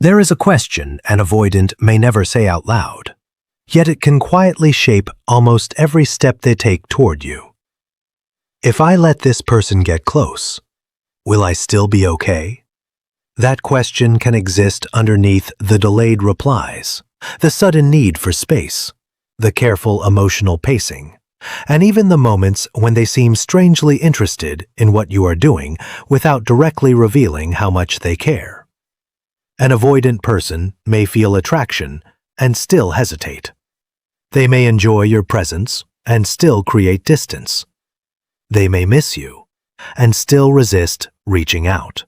There is a question an avoidant may never say out loud, yet it can quietly shape almost every step they take toward you. If I let this person get close, will I still be okay? That question can exist underneath the delayed replies, the sudden need for space, the careful emotional pacing, and even the moments when they seem strangely interested in what you are doing without directly revealing how much they care. An avoidant person may feel attraction and still hesitate. They may enjoy your presence and still create distance. They may miss you and still resist reaching out.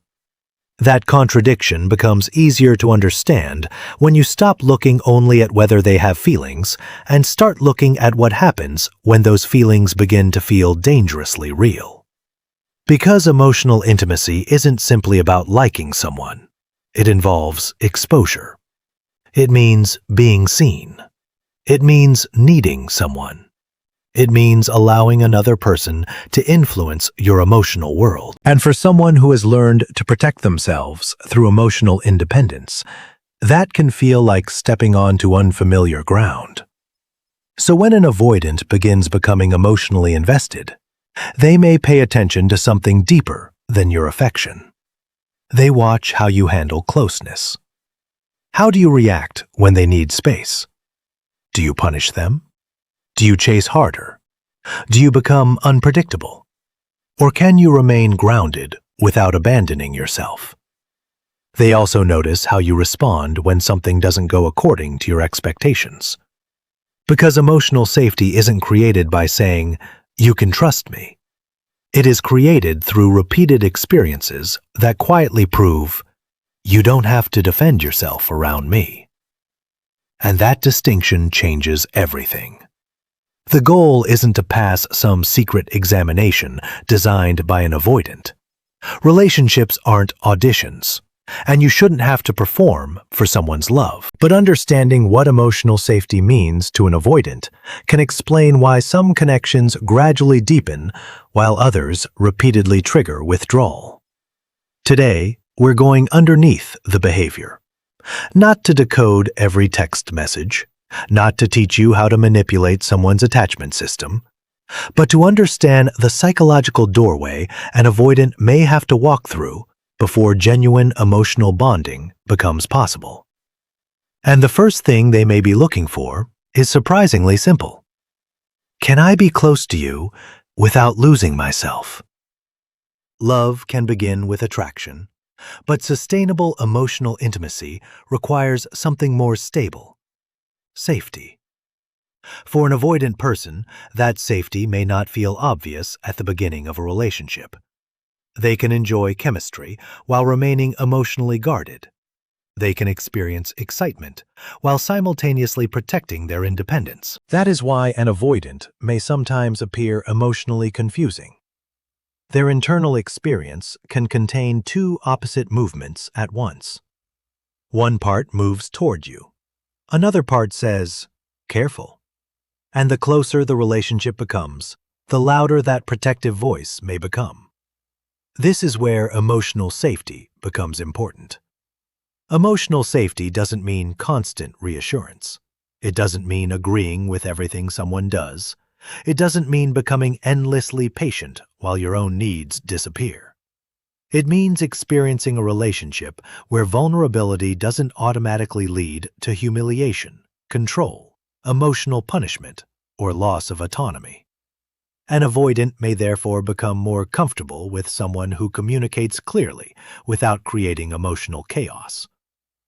That contradiction becomes easier to understand when you stop looking only at whether they have feelings and start looking at what happens when those feelings begin to feel dangerously real. Because emotional intimacy isn't simply about liking someone. It involves exposure. It means being seen. It means needing someone. It means allowing another person to influence your emotional world. And for someone who has learned to protect themselves through emotional independence, that can feel like stepping onto unfamiliar ground. So when an avoidant begins becoming emotionally invested, they may pay attention to something deeper than your affection. They watch how you handle closeness. How do you react when they need space? Do you punish them? Do you chase harder? Do you become unpredictable? Or can you remain grounded without abandoning yourself? They also notice how you respond when something doesn't go according to your expectations. Because emotional safety isn't created by saying, "You can trust me." It is created through repeated experiences that quietly prove, "You don't have to defend yourself around me." And that distinction changes everything. The goal isn't to pass some secret examination designed by an avoidant. Relationships aren't auditions, and you shouldn't have to perform for someone's love. But understanding what emotional safety means to an avoidant can explain why some connections gradually deepen while others repeatedly trigger withdrawal. Today, we're going underneath the behavior. Not to decode every text message, not to teach you how to manipulate someone's attachment system, but to understand the psychological doorway an avoidant may have to walk through before genuine emotional bonding becomes possible. And the first thing they may be looking for is surprisingly simple. Can I be close to you without losing myself? Love can begin with attraction, but sustainable emotional intimacy requires something more stable. Safety. For an avoidant person, that safety may not feel obvious at the beginning of a relationship. They can enjoy chemistry while remaining emotionally guarded. They can experience excitement while simultaneously protecting their independence. That is why an avoidant may sometimes appear emotionally confusing. Their internal experience can contain two opposite movements at once. One part moves toward you. Another part says, "Careful." And the closer the relationship becomes, the louder that protective voice may become. This is where emotional safety becomes important. Emotional safety doesn't mean constant reassurance. It doesn't mean agreeing with everything someone does. It doesn't mean becoming endlessly patient while your own needs disappear. It means experiencing a relationship where vulnerability doesn't automatically lead to humiliation, control, emotional punishment, or loss of autonomy. An avoidant may therefore become more comfortable with someone who communicates clearly without creating emotional chaos.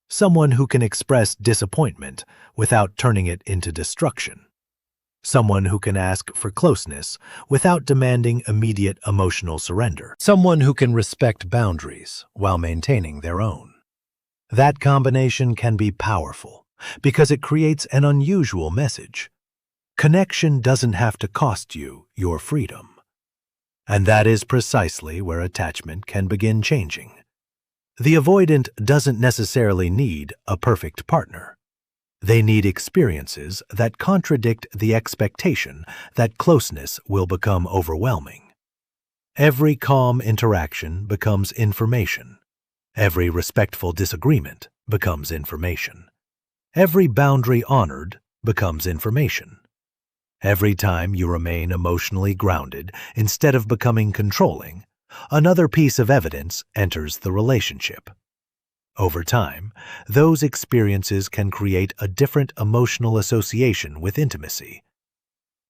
Someone who can express disappointment without turning it into destruction. Someone who can ask for closeness without demanding immediate emotional surrender. Someone who can respect boundaries while maintaining their own. That combination can be powerful because it creates an unusual message. Connection doesn't have to cost you your freedom. And that is precisely where attachment can begin changing. The avoidant doesn't necessarily need a perfect partner. They need experiences that contradict the expectation that closeness will become overwhelming. Every calm interaction becomes information. Every respectful disagreement becomes information. Every boundary honored becomes information. Every time you remain emotionally grounded instead of becoming controlling, another piece of evidence enters the relationship. Over time, those experiences can create a different emotional association with intimacy.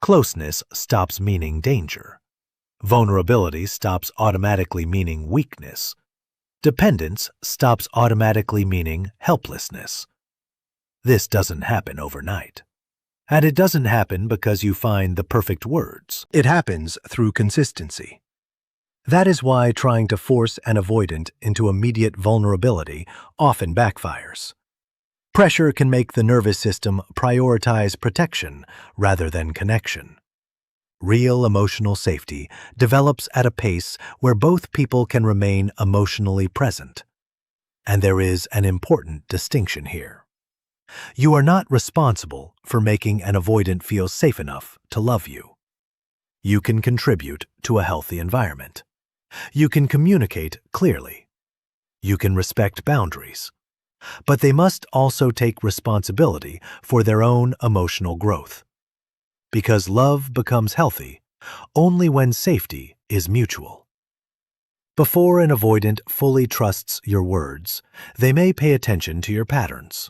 Closeness stops meaning danger. Vulnerability stops automatically meaning weakness. Dependence stops automatically meaning helplessness. This doesn't happen overnight. And it doesn't happen because you find the perfect words. It happens through consistency. That is why trying to force an avoidant into immediate vulnerability often backfires. Pressure can make the nervous system prioritize protection rather than connection. Real emotional safety develops at a pace where both people can remain emotionally present. And there is an important distinction here. You are not responsible for making an avoidant feel safe enough to love you. You can contribute to a healthy environment. You can communicate clearly. You can respect boundaries. But they must also take responsibility for their own emotional growth. Because love becomes healthy only when safety is mutual. Before an avoidant fully trusts your words, they may pay attention to your patterns.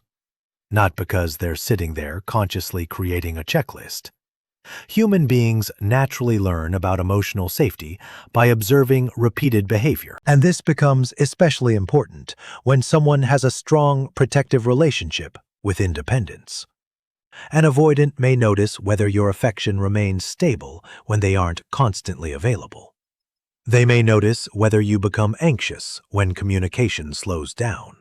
Not because they're sitting there consciously creating a checklist. Human beings naturally learn about emotional safety by observing repeated behavior. And this becomes especially important when someone has a strong protective relationship with independence. An avoidant may notice whether your affection remains stable when they aren't constantly available. They may notice whether you become anxious when communication slows down.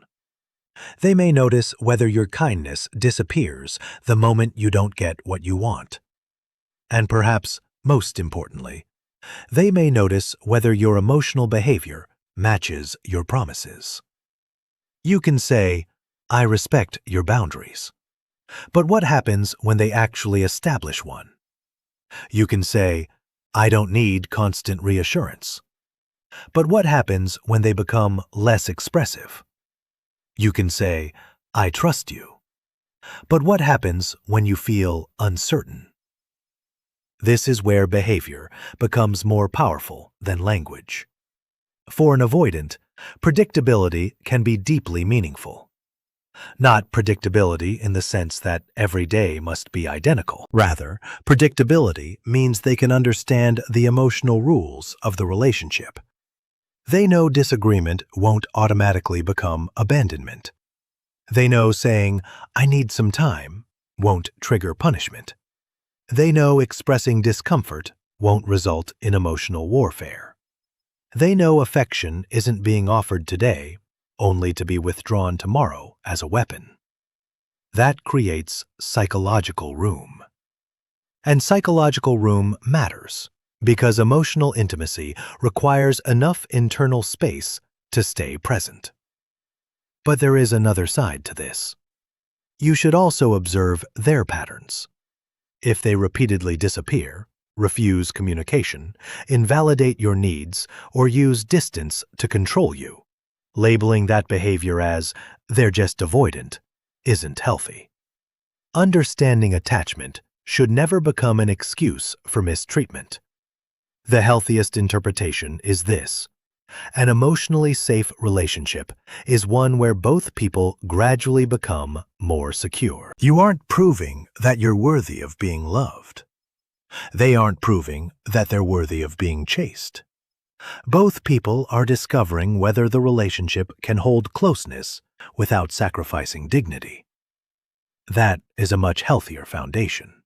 They may notice whether your kindness disappears the moment you don't get what you want. And perhaps most importantly, they may notice whether your emotional behavior matches your promises. You can say, "I respect your boundaries." But what happens when they actually establish one? You can say, "I don't need constant reassurance." But what happens when they become less expressive? You can say, "I trust you." But what happens when you feel uncertain? This is where behavior becomes more powerful than language. For an avoidant, predictability can be deeply meaningful. Not predictability in the sense that every day must be identical. Rather, predictability means they can understand the emotional rules of the relationship. They know disagreement won't automatically become abandonment. They know saying, "I need some time," won't trigger punishment. They know expressing discomfort won't result in emotional warfare. They know affection isn't being offered today, only to be withdrawn tomorrow as a weapon. That creates psychological room. And psychological room matters because emotional intimacy requires enough internal space to stay present. But there is another side to this. You should also observe their patterns. If they repeatedly disappear, refuse communication, invalidate your needs, or use distance to control you, labeling that behavior as "they're just avoidant" isn't healthy. Understanding attachment should never become an excuse for mistreatment. The healthiest interpretation is this: an emotionally safe relationship is one where both people gradually become more secure. You aren't proving that you're worthy of being loved. They aren't proving that they're worthy of being chased. Both people are discovering whether the relationship can hold closeness without sacrificing dignity. That is a much healthier foundation.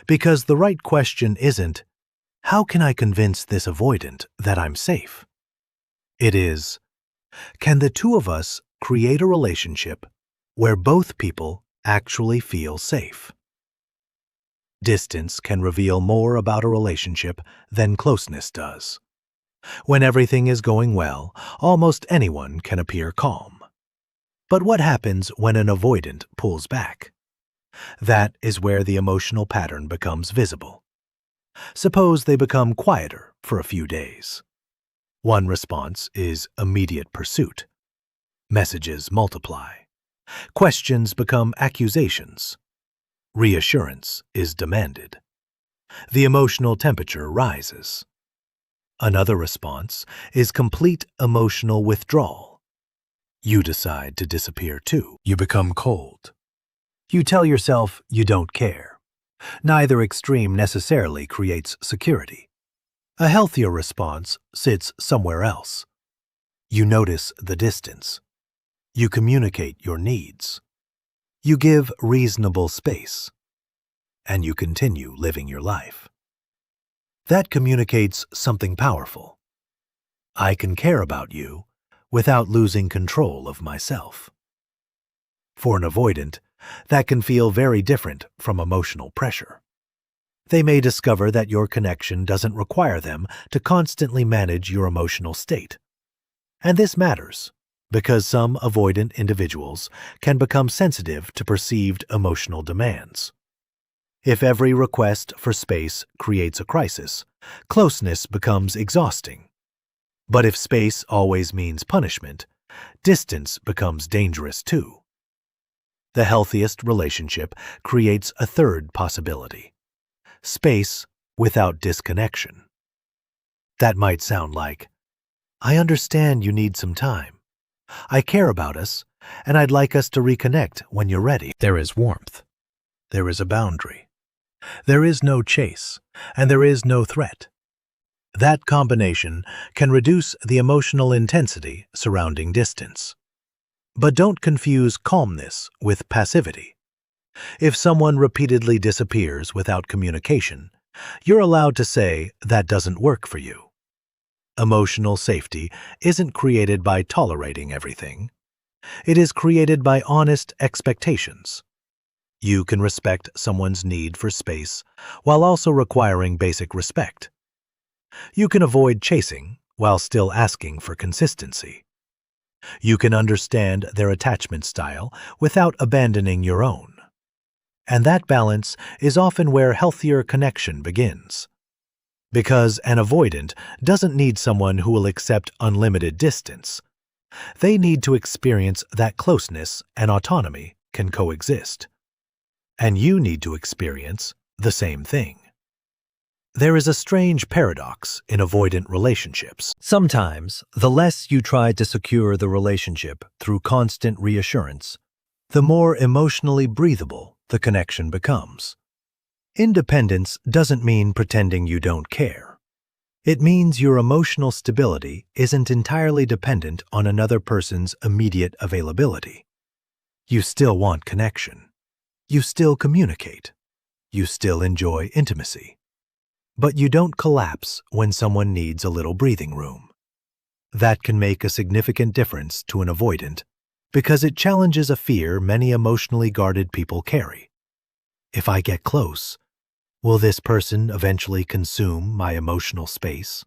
Because the right question isn't, "How can I convince this avoidant that I'm safe?" It is, "Can the two of us create a relationship where both people actually feel safe?" Distance can reveal more about a relationship than closeness does. When everything is going well, almost anyone can appear calm. But what happens when an avoidant pulls back? That is where the emotional pattern becomes visible. Suppose they become quieter for a few days. One response is immediate pursuit. Messages multiply. Questions become accusations. Reassurance is demanded. The emotional temperature rises. Another response is complete emotional withdrawal. You decide to disappear too. You become cold. You tell yourself you don't care. Neither extreme necessarily creates security. A healthier response sits somewhere else. You notice the distance. You communicate your needs. You give reasonable space. And you continue living your life. That communicates something powerful. I can care about you without losing control of myself. For an avoidant, that can feel very different from emotional pressure. They may discover that your connection doesn't require them to constantly manage your emotional state. And this matters, because some avoidant individuals can become sensitive to perceived emotional demands. If every request for space creates a crisis, closeness becomes exhausting. But if space always means punishment, distance becomes dangerous too. The healthiest relationship creates a third possibility: space without disconnection. That might sound like, I understand you need some time. I care about us, and I'd like us to reconnect when you're ready. There is warmth. There is a boundary. There is no chase, and there is no threat. That combination can reduce the emotional intensity surrounding distance. But don't confuse calmness with passivity. If someone repeatedly disappears without communication, you're allowed to say that doesn't work for you. Emotional safety isn't created by tolerating everything. It is created by honest expectations. You can respect someone's need for space while also requiring basic respect. You can avoid chasing while still asking for consistency. You can understand their attachment style without abandoning your own. And that balance is often where healthier connection begins. Because an avoidant doesn't need someone who will accept unlimited distance. They need to experience that closeness and autonomy can coexist. And you need to experience the same thing. There is a strange paradox in avoidant relationships. Sometimes, the less you try to secure the relationship through constant reassurance, the more emotionally breathable the connection becomes. Independence doesn't mean pretending you don't care. It means your emotional stability isn't entirely dependent on another person's immediate availability. You still want connection. You still communicate. You still enjoy intimacy. But you don't collapse when someone needs a little breathing room. That can make a significant difference to an avoidant because it challenges a fear many emotionally guarded people carry. If I get close, will this person eventually consume my emotional space?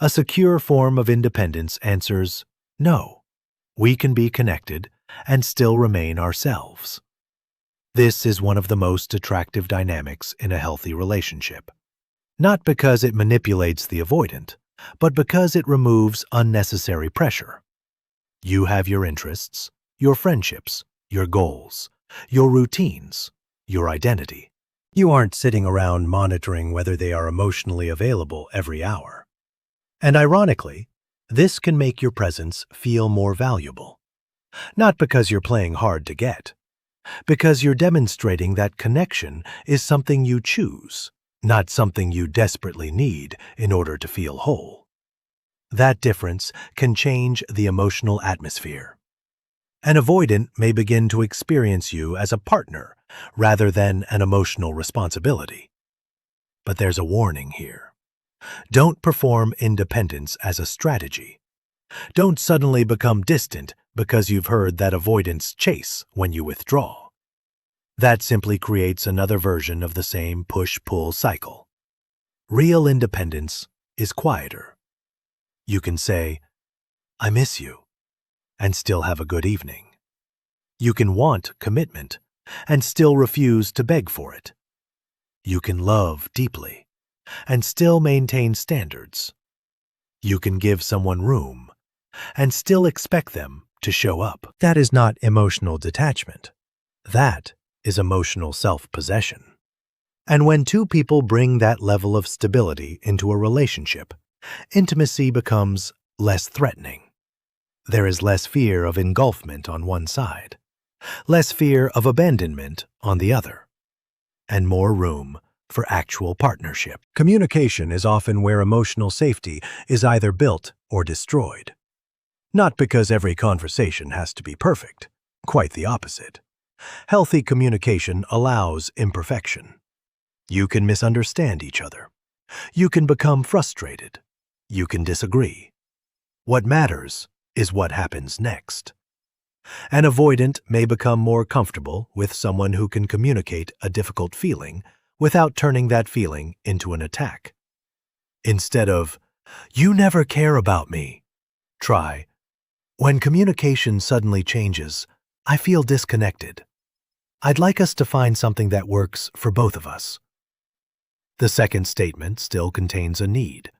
A secure form of independence answers, no. We can be connected and still remain ourselves. This is one of the most attractive dynamics in a healthy relationship. Not because it manipulates the avoidant, but because it removes unnecessary pressure. You have your interests, your friendships, your goals, your routines, your identity. You aren't sitting around monitoring whether they are emotionally available every hour. And ironically, this can make your presence feel more valuable. Not because you're playing hard to get, because you're demonstrating that connection is something you choose, not something you desperately need in order to feel whole. That difference can change the emotional atmosphere. An avoidant may begin to experience you as a partner rather than an emotional responsibility. But there's a warning here. Don't perform independence as a strategy. Don't suddenly become distant because you've heard that avoidants chase when you withdraw. That simply creates another version of the same push-pull cycle. Real independence is quieter. You can say, I miss you, and still have a good evening. You can want commitment and still refuse to beg for it. You can love deeply and still maintain standards. You can give someone room and still expect them to show up. That is not emotional detachment. That is emotional self-possession. And when two people bring that level of stability into a relationship, intimacy becomes less threatening. There is less fear of engulfment on one side, less fear of abandonment on the other, and more room for actual partnership. Communication is often where emotional safety is either built or destroyed. Not because every conversation has to be perfect, quite the opposite. Healthy communication allows imperfection. You can misunderstand each other. You can become frustrated. You can disagree. What matters is what happens next. An avoidant may become more comfortable with someone who can communicate a difficult feeling without turning that feeling into an attack. Instead of, "You never care about me," try, "When communication suddenly changes, I feel disconnected. I'd like us to find something that works for both of us." The second statement still contains a need.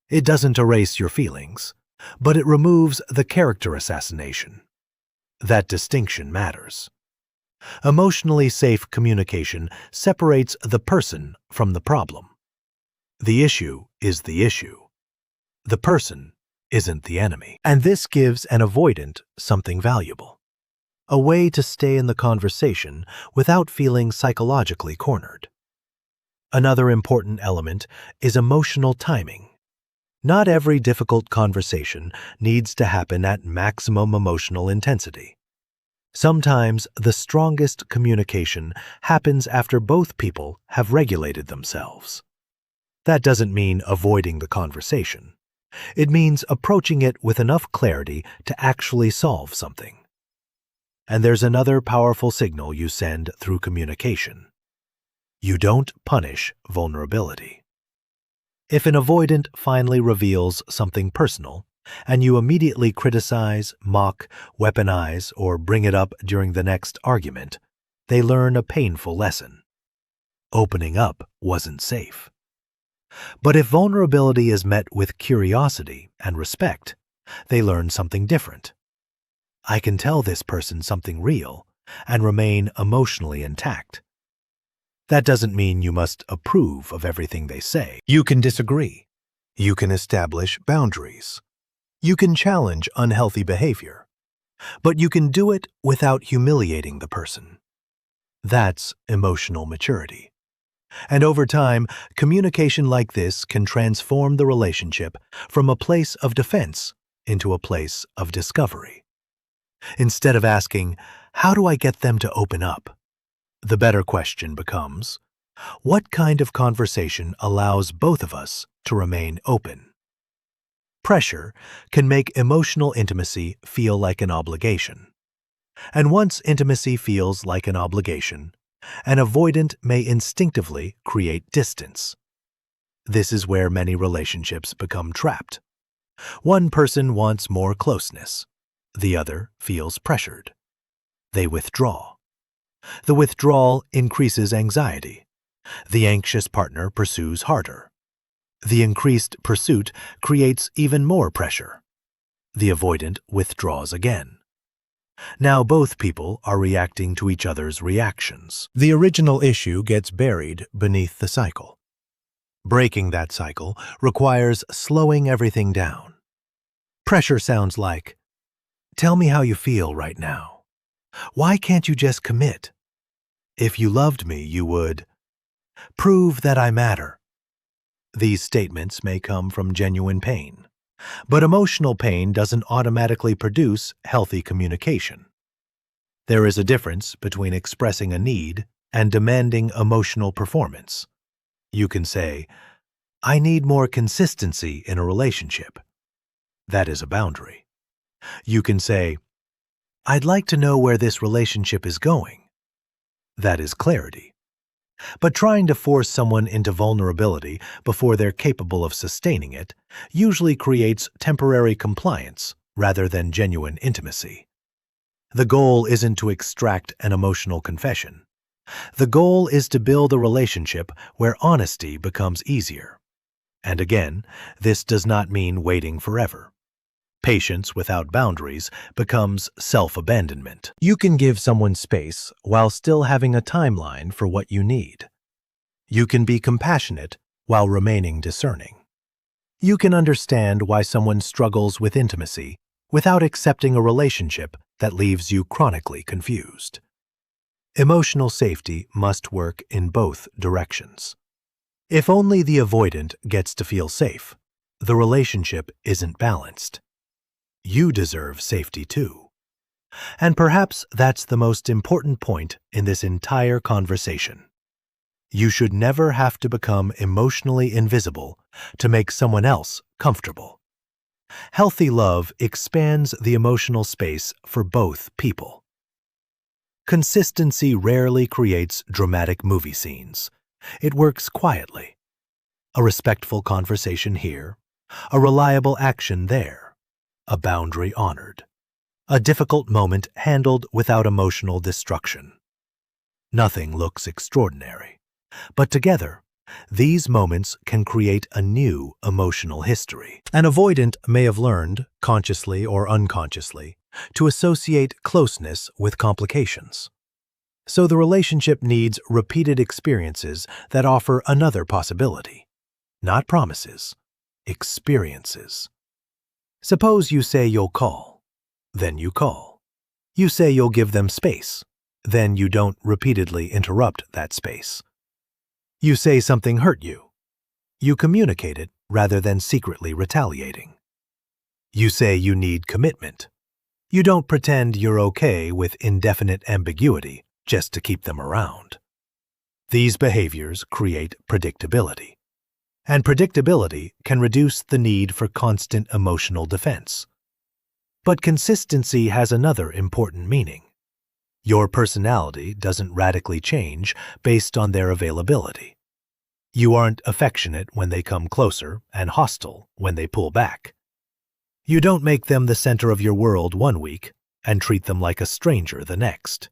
It doesn't erase your feelings, but it removes the character assassination. That distinction matters. Emotionally safe communication separates the person from the problem. The issue is the issue. The person isn't the enemy. And this gives an avoidant something valuable. A way to stay in the conversation without feeling psychologically cornered. Another important element is emotional timing. Not every difficult conversation needs to happen at maximum emotional intensity. Sometimes the strongest communication happens after both people have regulated themselves. That doesn't mean avoiding the conversation. It means approaching it with enough clarity to actually solve something. And there's another powerful signal you send through communication. You don't punish vulnerability. If an avoidant finally reveals something personal, and you immediately criticize, mock, weaponize, or bring it up during the next argument, they learn a painful lesson. Opening up wasn't safe. But if vulnerability is met with curiosity and respect, they learn something different. I can tell this person something real and remain emotionally intact. That doesn't mean you must approve of everything they say. You can disagree. You can establish boundaries. You can challenge unhealthy behavior. But you can do it without humiliating the person. That's emotional maturity. And over time, communication like this can transform the relationship from a place of defense into a place of discovery. Instead of asking, "How do I get them to open up?" the better question becomes, what kind of conversation allows both of us to remain open? Pressure can make emotional intimacy feel like an obligation. And once intimacy feels like an obligation, an avoidant may instinctively create distance. This is where many relationships become trapped. One person wants more closeness. The other feels pressured. They withdraw. The withdrawal increases anxiety. The anxious partner pursues harder. The increased pursuit creates even more pressure. The avoidant withdraws again. Now both people are reacting to each other's reactions. The original issue gets buried beneath the cycle. Breaking that cycle requires slowing everything down. Pressure sounds like, "Tell me how you feel right now. Why can't you just commit? If you loved me, you would. Prove that I matter." These statements may come from genuine pain, but emotional pain doesn't automatically produce healthy communication. There is a difference between expressing a need and demanding emotional performance. You can say, "I need more consistency in a relationship." That is a boundary. You can say, "I'd like to know where this relationship is going." That is clarity. But trying to force someone into vulnerability before they're capable of sustaining it usually creates temporary compliance rather than genuine intimacy. The goal isn't to extract an emotional confession. The goal is to build a relationship where honesty becomes easier. And again, this does not mean waiting forever. Patience without boundaries becomes self-abandonment. You can give someone space while still having a timeline for what you need. You can be compassionate while remaining discerning. You can understand why someone struggles with intimacy without accepting a relationship that leaves you chronically confused. Emotional safety must work in both directions. If only the avoidant gets to feel safe, the relationship isn't balanced. You deserve safety too. And perhaps that's the most important point in this entire conversation. You should never have to become emotionally invisible to make someone else comfortable. Healthy love expands the emotional space for both people. Consistency rarely creates dramatic movie scenes. It works quietly. A respectful conversation here, a reliable action there, a boundary honored, a difficult moment handled without emotional destruction. Nothing looks extraordinary, but together, these moments can create a new emotional history. An avoidant may have learned, consciously or unconsciously, to associate closeness with complications. So the relationship needs repeated experiences that offer another possibility. Not promises, experiences. Suppose you say you'll call, then you call. You say you'll give them space, then you don't repeatedly interrupt that space. You say something hurt you. You communicate it rather than secretly retaliating. You say you need commitment. You don't pretend you're okay with indefinite ambiguity just to keep them around. These behaviors create predictability. And predictability can reduce the need for constant emotional defense. But consistency has another important meaning. Your personality doesn't radically change based on their availability. You aren't affectionate when they come closer and hostile when they pull back. You don't make them the center of your world one week and treat them like a stranger the next.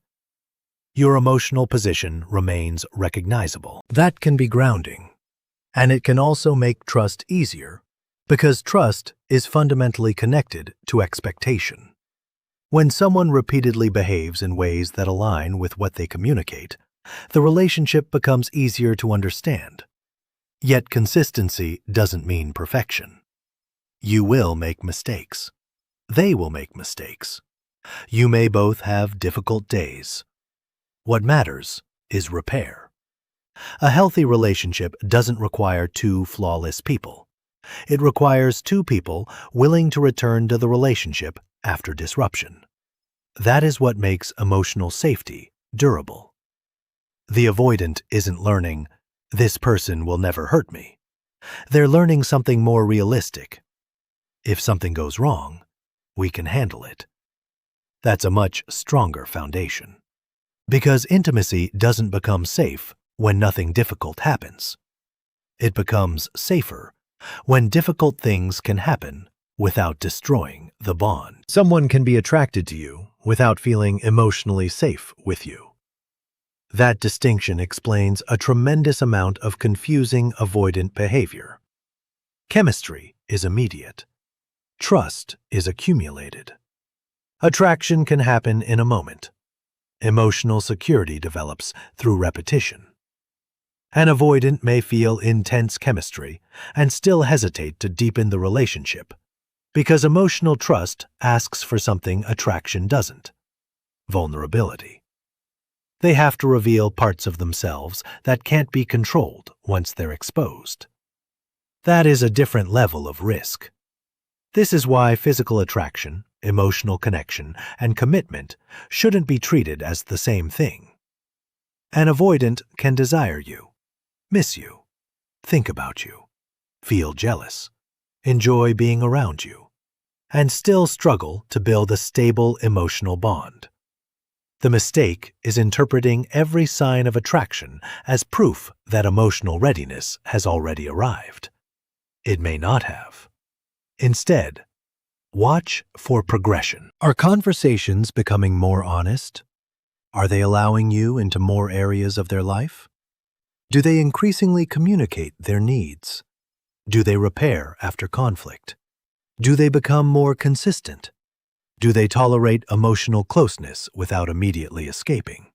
Your emotional position remains recognizable. That can be grounding. And it can also make trust easier, because trust is fundamentally connected to expectation. When someone repeatedly behaves in ways that align with what they communicate, the relationship becomes easier to understand. Yet consistency doesn't mean perfection. You will make mistakes. They will make mistakes. You may both have difficult days. What matters is repair. A healthy relationship doesn't require two flawless people. It requires two people willing to return to the relationship after disruption. That is what makes emotional safety durable. The avoidant isn't learning, "This person will never hurt me." They're learning something more realistic. If something goes wrong, we can handle it. That's a much stronger foundation. Because intimacy doesn't become safe when nothing difficult happens. It becomes safer when difficult things can happen without destroying the bond. Someone can be attracted to you without feeling emotionally safe with you. That distinction explains a tremendous amount of confusing avoidant behavior. Chemistry is immediate. Trust is accumulated. Attraction can happen in a moment. Emotional security develops through repetition. An avoidant may feel intense chemistry and still hesitate to deepen the relationship because emotional trust asks for something attraction doesn't: vulnerability. They have to reveal parts of themselves that can't be controlled once they're exposed. That is a different level of risk. This is why physical attraction, emotional connection, and commitment shouldn't be treated as the same thing. An avoidant can desire you, miss you, think about you, feel jealous, enjoy being around you, and still struggle to build a stable emotional bond. The mistake is interpreting every sign of attraction as proof that emotional readiness has already arrived. It may not have. Instead, watch for progression. Are conversations becoming more honest? Are they allowing you into more areas of their life? Do they increasingly communicate their needs? Do they repair after conflict? Do they become more consistent? Do they tolerate emotional closeness without immediately escaping?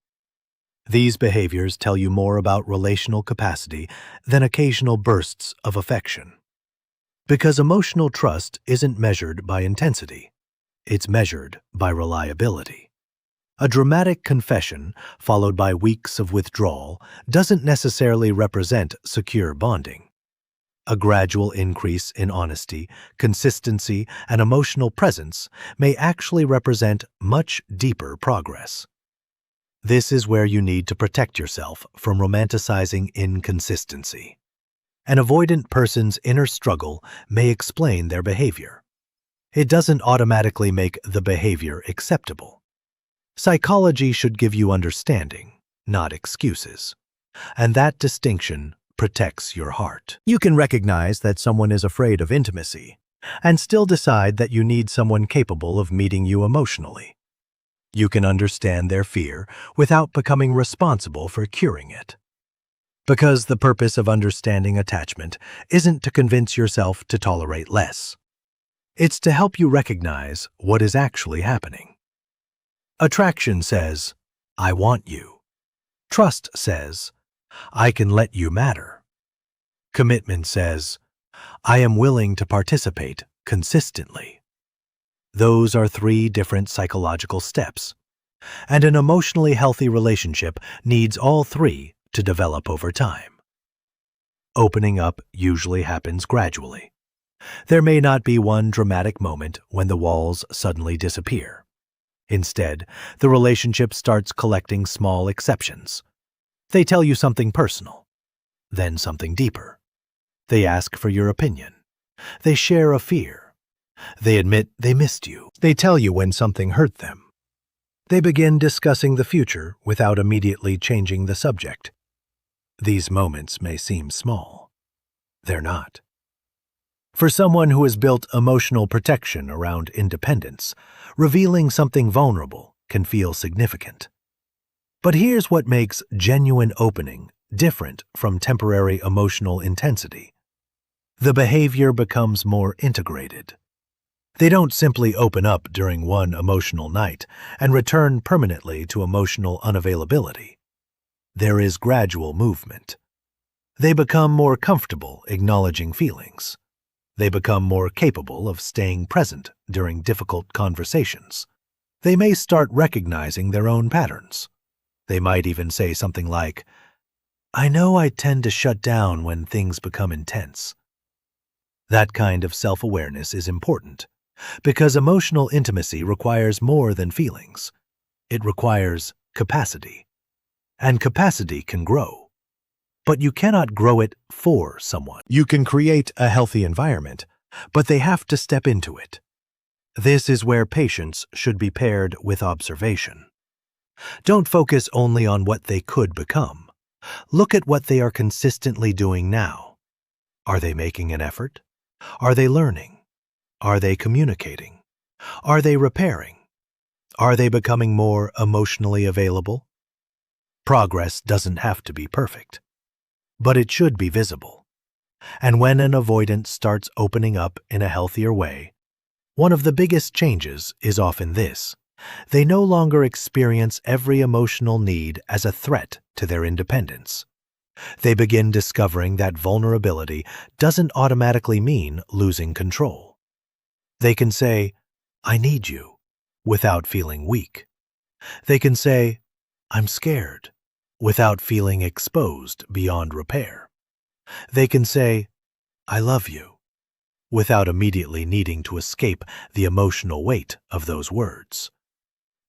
These behaviors tell you more about relational capacity than occasional bursts of affection. Because emotional trust isn't measured by intensity, it's measured by reliability. A dramatic confession, followed by weeks of withdrawal, doesn't necessarily represent secure bonding. A gradual increase in honesty, consistency, and emotional presence may actually represent much deeper progress. This is where you need to protect yourself from romanticizing inconsistency. An avoidant person's inner struggle may explain their behavior. It doesn't automatically make the behavior acceptable. Psychology should give you understanding, not excuses. And that distinction protects your heart. You can recognize that someone is afraid of intimacy and still decide that you need someone capable of meeting you emotionally. You can understand their fear without becoming responsible for curing it. Because the purpose of understanding attachment isn't to convince yourself to tolerate less. It's to help you recognize what is actually happening. Attraction says, I want you. Trust says, I can let you matter. Commitment says, I am willing to participate consistently. Those are 3 different psychological steps, and an emotionally healthy relationship needs all 3 to develop over time. Opening up usually happens gradually. There may not be one dramatic moment when the walls suddenly disappear. Instead, the relationship starts collecting small exceptions. They tell you something personal, then something deeper. They ask for your opinion. They share a fear. They admit they missed you. They tell you when something hurt them. They begin discussing the future without immediately changing the subject. These moments may seem small. They're not. For someone who has built emotional protection around independence, revealing something vulnerable can feel significant. But here's what makes genuine opening different from temporary emotional intensity. The behavior becomes more integrated. They don't simply open up during one emotional night and return permanently to emotional unavailability. There is gradual movement. They become more comfortable acknowledging feelings. They become more capable of staying present during difficult conversations. They may start recognizing their own patterns. They might even say something like, I know I tend to shut down when things become intense. That kind of self-awareness is important because emotional intimacy requires more than feelings. It requires capacity. And capacity can grow. But you cannot grow it for someone. You can create a healthy environment, but they have to step into it. This is where patience should be paired with observation. Don't focus only on what they could become. Look at what they are consistently doing now. Are they making an effort? Are they learning? Are they communicating? Are they repairing? Are they becoming more emotionally available? Progress doesn't have to be perfect, but it should be visible. And when an avoidant starts opening up in a healthier way, one of the biggest changes is often this. They no longer experience every emotional need as a threat to their independence. They begin discovering that vulnerability doesn't automatically mean losing control. They can say, I need you, without feeling weak. They can say, I'm scared, without feeling exposed beyond repair. They can say, I love you, without immediately needing to escape the emotional weight of those words.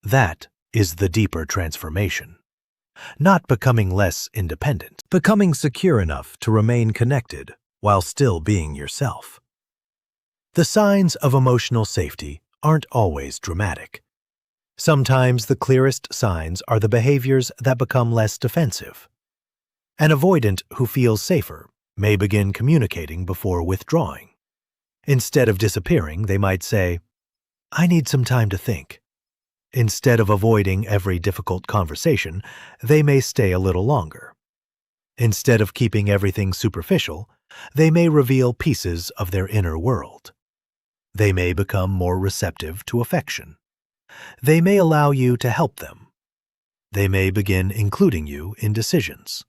That is the deeper transformation. Not becoming less independent, becoming secure enough to remain connected while still being yourself. The signs of emotional safety aren't always dramatic. Sometimes the clearest signs are the behaviors that become less defensive. An avoidant who feels safer may begin communicating before withdrawing. Instead of disappearing, they might say, I need some time to think. Instead of avoiding every difficult conversation, they may stay a little longer. Instead of keeping everything superficial, they may reveal pieces of their inner world. They may become more receptive to affection. They may allow you to help them. They may begin including you in decisions.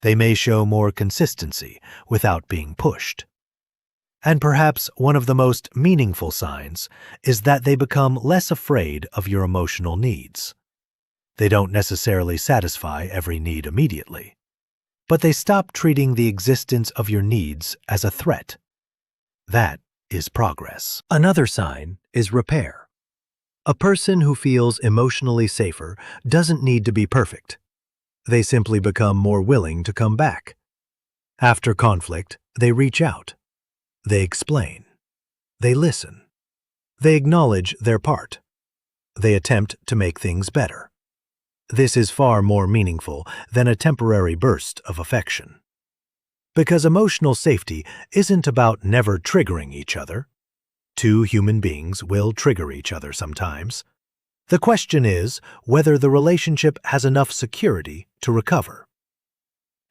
They may show more consistency without being pushed. And perhaps one of the most meaningful signs is that they become less afraid of your emotional needs. They don't necessarily satisfy every need immediately, but they stop treating the existence of your needs as a threat. That is progress. Another sign is repair. A person who feels emotionally safer doesn't need to be perfect. They simply become more willing to come back. After conflict, they reach out. They explain. They listen. They acknowledge their part. They attempt to make things better. This is far more meaningful than a temporary burst of affection. Because emotional safety isn't about never triggering each other. Two human beings will trigger each other sometimes. The question is whether the relationship has enough security to recover.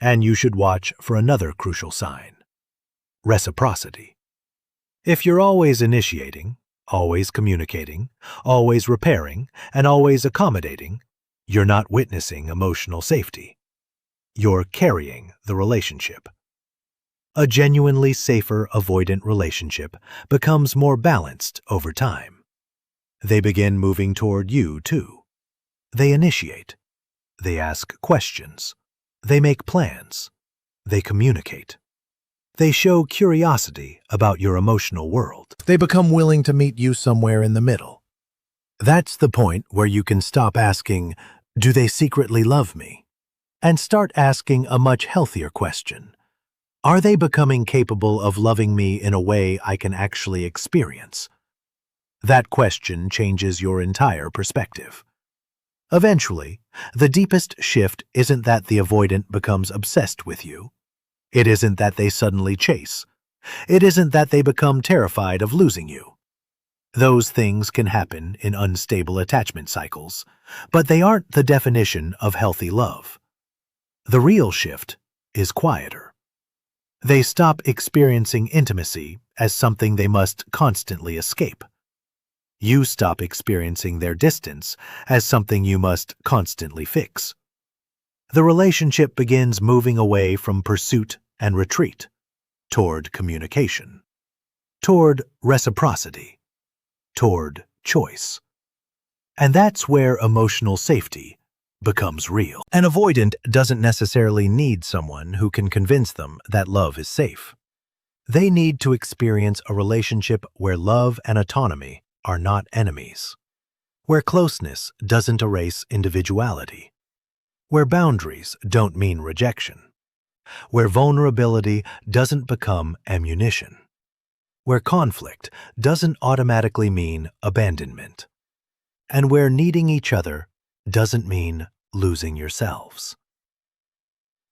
And you should watch for another crucial sign: reciprocity. If you're always initiating, always communicating, always repairing, and always accommodating, you're not witnessing emotional safety. You're carrying the relationship. A genuinely safer avoidant relationship becomes more balanced over time. They begin moving toward you, too. They initiate. They ask questions. They make plans. They communicate. They show curiosity about your emotional world. They become willing to meet you somewhere in the middle. That's the point where you can stop asking, "Do they secretly love me?" and start asking a much healthier question. Are they becoming capable of loving me in a way I can actually experience? That question changes your entire perspective. Eventually, the deepest shift isn't that the avoidant becomes obsessed with you. It isn't that they suddenly chase. It isn't that they become terrified of losing you. Those things can happen in unstable attachment cycles, but they aren't the definition of healthy love. The real shift is quieter. They stop experiencing intimacy as something they must constantly escape. You stop experiencing their distance as something you must constantly fix. The relationship begins moving away from pursuit and retreat, toward communication, toward reciprocity, toward choice. And that's where emotional safety becomes real. An avoidant doesn't necessarily need someone who can convince them that love is safe. They need to experience a relationship where love and autonomy are not enemies, where closeness doesn't erase individuality, where boundaries don't mean rejection, where vulnerability doesn't become ammunition, where conflict doesn't automatically mean abandonment, and where needing each other doesn't mean losing yourselves.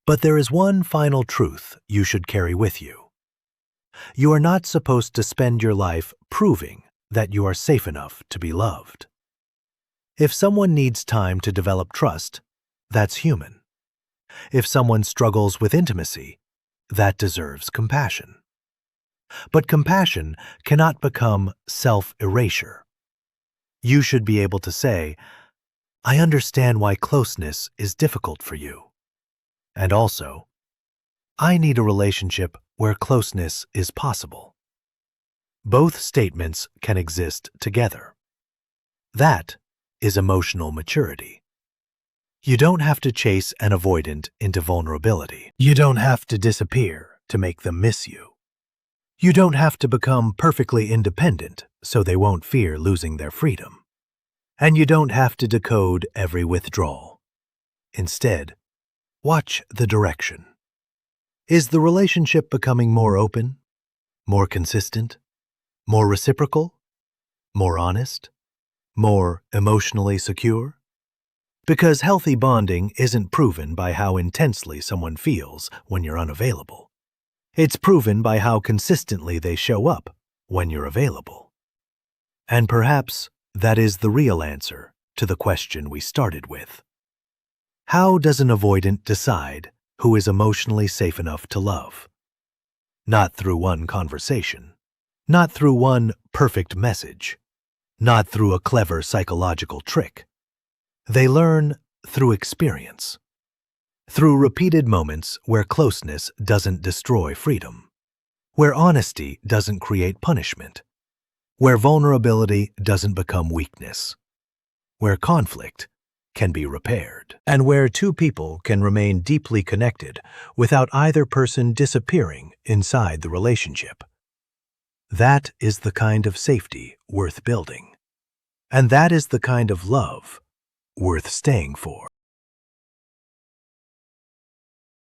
But there is one final truth you should carry with you. You are not supposed to spend your life proving that you are safe enough to be loved. If someone needs time to develop trust, that's human. If someone struggles with intimacy, that deserves compassion. But compassion cannot become self-erasure. You should be able to say, "I understand why closeness is difficult for you." And also, "I need a relationship where closeness is possible." Both statements can exist together. That is emotional maturity. You don't have to chase an avoidant into vulnerability. You don't have to disappear to make them miss you. You don't have to become perfectly independent so they won't fear losing their freedom. And you don't have to decode every withdrawal. Instead, watch the direction. Is the relationship becoming more open, more consistent, more reciprocal, more honest, more emotionally secure? Because healthy bonding isn't proven by how intensely someone feels when you're unavailable. It's proven by how consistently they show up when you're available. And perhaps that is the real answer to the question we started with. How does an avoidant decide who is emotionally safe enough to love? Not through one conversation, Not through one perfect message, not through a clever psychological trick. They learn through experience, through repeated moments where closeness doesn't destroy freedom, where honesty doesn't create punishment, where vulnerability doesn't become weakness, where conflict can be repaired, and where two people can remain deeply connected without either person disappearing inside the relationship. That is the kind of safety worth building. And that is the kind of love worth staying for.